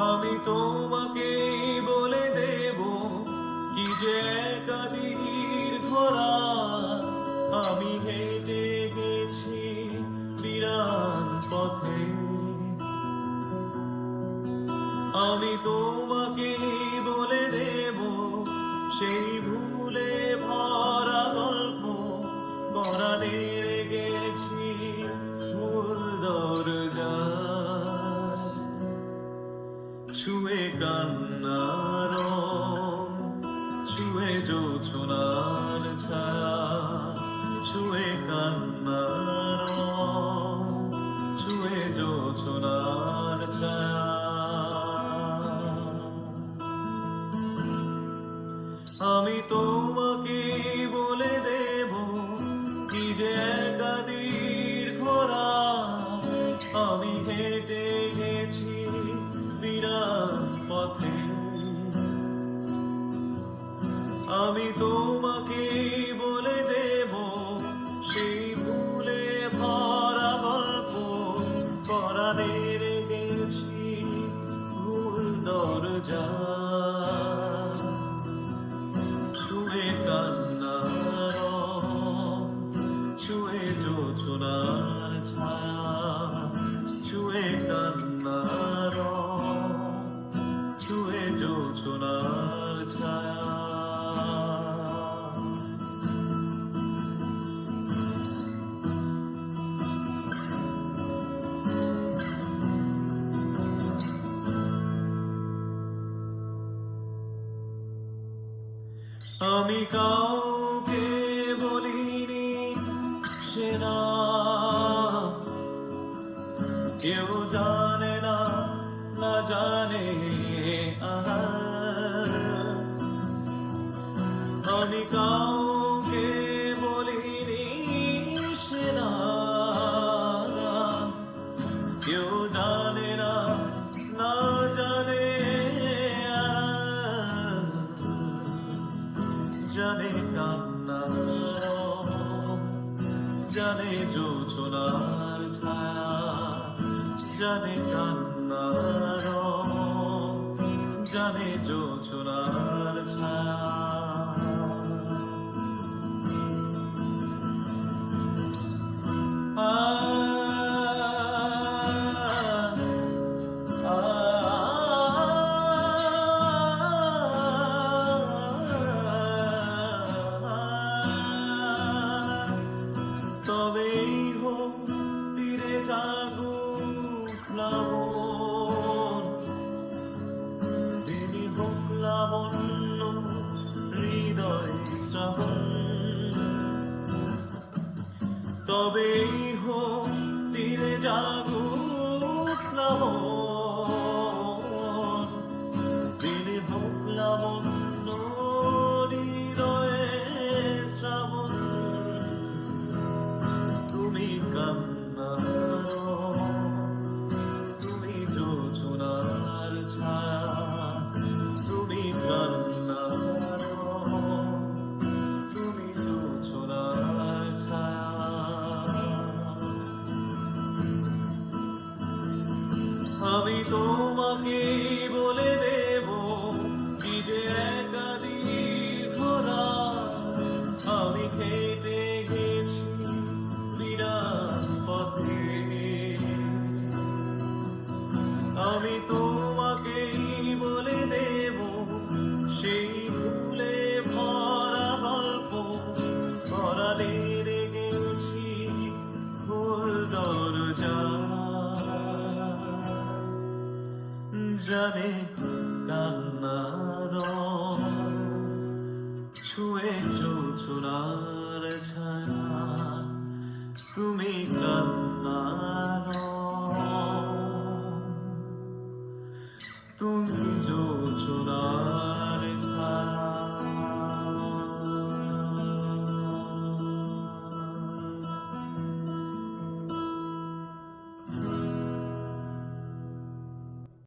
আমি তোমাকে বলে দেব কি যে একাদির ঘোরা আমি হেঁটে গেছি বিরান পথে। আমি তোমাকে বলে দেব সেই ভুলে ভরা গল্প পরাণে গেছি ভুল দরজা ছুঁয়ে কান্নার ছুঁয়ে জোছনার ছায়া ছুঁয়ে কান্নার ছুঁয়ে জোছনার ছায়া। আমি তোমাকে বলে দেব কি যে একাদির ঘোরা আমি হেঁটে গেছি বিরান পথে। আমি তোমাকে বলে দেব সেই ভুলে ভরা গল্প পরাণে গেছি ভুল দরজা ছুঁয়ে কান্নার ছুঁয়ে জোছনার ছায়া ছুঁয়ে কান্নার ছুঁয়ে জোছনার ছায়া। আমি কাউকে বলিনি সে না কেউ জানে না না জানে আমি কাউকে বলিনি সে না কেউ জানে না না জানে জানে কান্নার জানে জোছনার ছায়া জানে কান্নার জানে জোছনার ছায়া। তবেই হোক তীরে জাগুক প্লাবন তিনি হোক লাবণ্য হৃদয় শ্রাবণ। তবেই হোক তীরে জাগুক প্লাবন তিনি হোক লাবণ্য হৃদয় শ্রাবণ। তুমি কান্নার তুমি জোছনার ছায়া তুমি কান্নার তুমি জোছনার ছায়া। আমি তোমাকে বলে দেব কি যে একাদির ঘোরা আমি হেঁটে গেছি বিরান পথে। আমি তোমাকে বলে দেব সেই ভুলে ভরা গল্প পরাণে গেছি ভুল দরজা জানে কান্নার ছুঁয়ে জোছনার ছায়া তুমি কান্না